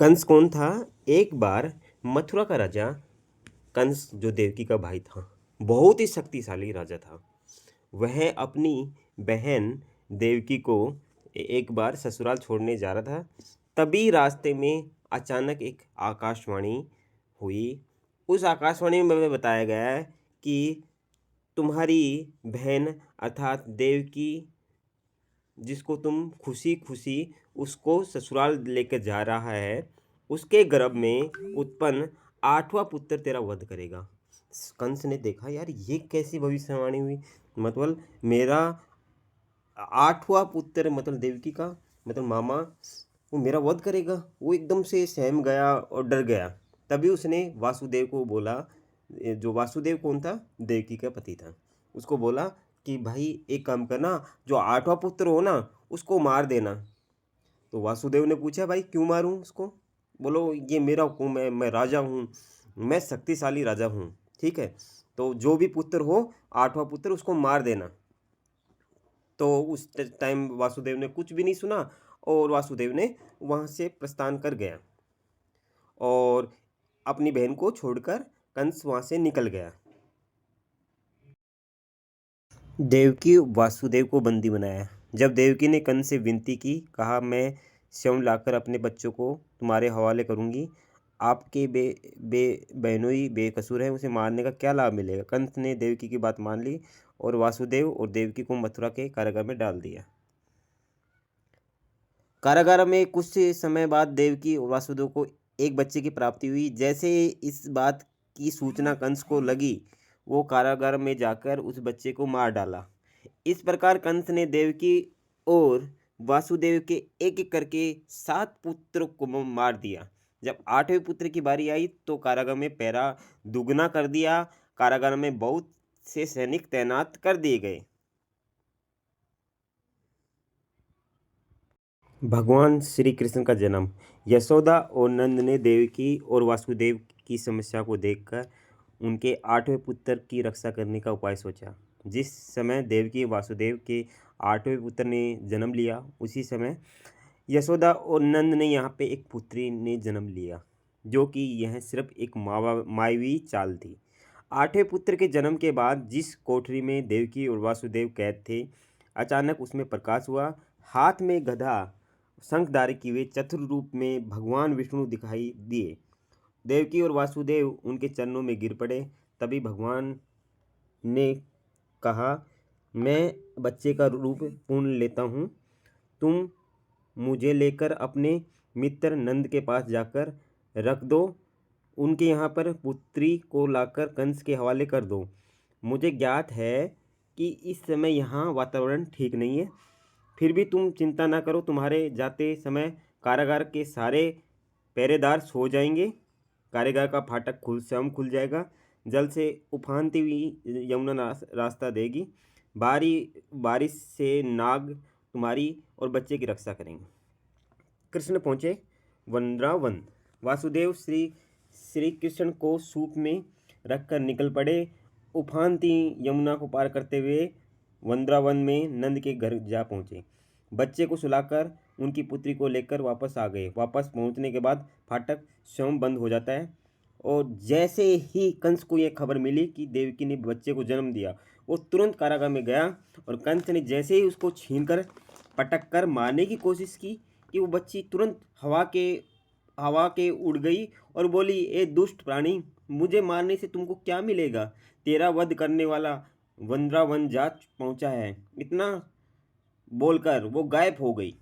कंस कौन था? एक बार मथुरा का राजा कंस, जो देवकी का भाई था, बहुत ही शक्तिशाली राजा था। वह अपनी बहन देवकी को एक बार ससुराल छोड़ने जा रहा था। तभी रास्ते में अचानक एक आकाशवाणी हुई। उस आकाशवाणी में बताया गया है कि तुम्हारी बहन अर्थात देवकी, जिसको तुम खुशी खुशी उसको ससुराल लेकर जा रहा है, उसके गर्भ में उत्पन्न 8वां पुत्र तेरा वध करेगा। कंस ने देखा, यार ये कैसी भविष्यवाणी हुई? मतलब मेरा 8वां पुत्र, मतलब देवकी का, मतलब मामा, वो मेरा वध करेगा। वो एकदम से सहम गया और डर गया। तभी उसने वासुदेव को बोला, जो वासुदेव कौन था? देवकी का पति था। उसको बोला कि भाई एक काम करना, जो 8वां पुत्र हो ना उसको मार देना। तो वासुदेव ने पूछा, भाई क्यों मारूं उसको? बोलो ये मेरा हुक्म है, मैं राजा हूँ, मैं शक्तिशाली राजा हूँ, ठीक है? तो जो भी पुत्र हो 8वां पुत्र उसको मार देना। तो उस टाइम वासुदेव ने कुछ भी नहीं सुना और वासुदेव ने वहाँ से प्रस्थान कर गया और अपनी बहन को छोड़कर कंस वहाँ से निकल गया। देवकी वासुदेव को बंदी बनाया। जब देवकी ने कंस से विनती की, कहा मैं स्वयं लाकर अपने बच्चों को तुम्हारे हवाले करूंगी, आपके बहनोई बेकसूर है, उसे मारने का क्या लाभ मिलेगा? कंस ने देवकी की बात मान ली और वासुदेव और देवकी को मथुरा के कारागार में डाल दिया। कारागार में कुछ समय बाद देवकी और वासुदेव को एक बच्चे की प्राप्ति हुई। जैसे इस बात की सूचना कंस को लगी, वो कारागार में जाकर उस बच्चे को मार डाला। इस प्रकार कंस ने देवकी और वासुदेव के एक एक करके 7 पुत्र को मार दिया। जब 8वें पुत्र की बारी आई तो कारागार में पहरा दुगना कर दिया। कारागार में बहुत से सैनिक तैनात कर दिए गए। भगवान श्री कृष्ण का जन्म। यशोदा और नंद ने देवकी और वासुदेव की समस्या को देखकर उनके 8वें पुत्र की रक्षा करने का उपाय सोचा। जिस समय देवकी वासुदेव के 8वें पुत्र ने जन्म लिया, उसी समय यशोदा और नंद ने यहाँ पे एक पुत्री ने जन्म लिया, जो कि यह सिर्फ एक मायावी चाल थी। 8वें पुत्र के जन्म के बाद जिस कोठरी में देवकी और वासुदेव कैद थे, अचानक उसमें प्रकाश हुआ। हाथ में गदा शंखधारी किए चतुर रूप में भगवान विष्णु दिखाई दिए। देवकी और वासुदेव उनके चरणों में गिर पड़े। तभी भगवान ने कहा, मैं बच्चे का रूप पूर्ण लेता हूँ, तुम मुझे लेकर अपने मित्र नंद के पास जाकर रख दो। उनके यहाँ पर पुत्री को लाकर कंस के हवाले कर दो। मुझे ज्ञात है कि इस समय यहाँ वातावरण ठीक नहीं है, फिर भी तुम चिंता ना करो, तुम्हारे जाते समय कारागार के सारे पहरेदार सो जाएंगे। कारागार का फाटक स्वयं खुल जाएगा। जल से उफानती हुई यमुना रास्ता देगी। बारिश से नाग तुम्हारी और बच्चे की रक्षा करेंगे। कृष्ण पहुँचे वृंदावन। वासुदेव श्री कृष्ण को सूप में रखकर निकल पड़े। उफानती यमुना को पार करते हुए वृंदावन में नंद के घर जा पहुँचे। बच्चे को सुलाकर उनकी पुत्री को लेकर वापस आ गए। वापस पहुँचने के बाद फाटक स्वयं बंद हो जाता है और जैसे ही कंस को यह खबर मिली कि देवकी ने बच्चे को जन्म दिया, वो तुरंत कारागार में गया और कंस ने जैसे ही उसको छीनकर पटक कर मारने की कोशिश की कि वो बच्ची तुरंत हवा के उड़ गई और बोली, ए दुष्ट प्राणी, मुझे मारने से तुमको क्या मिलेगा? तेरा वध करने वाला वृंदावन जा पहुंचा है। इतना बोलकर वो गायब हो गई।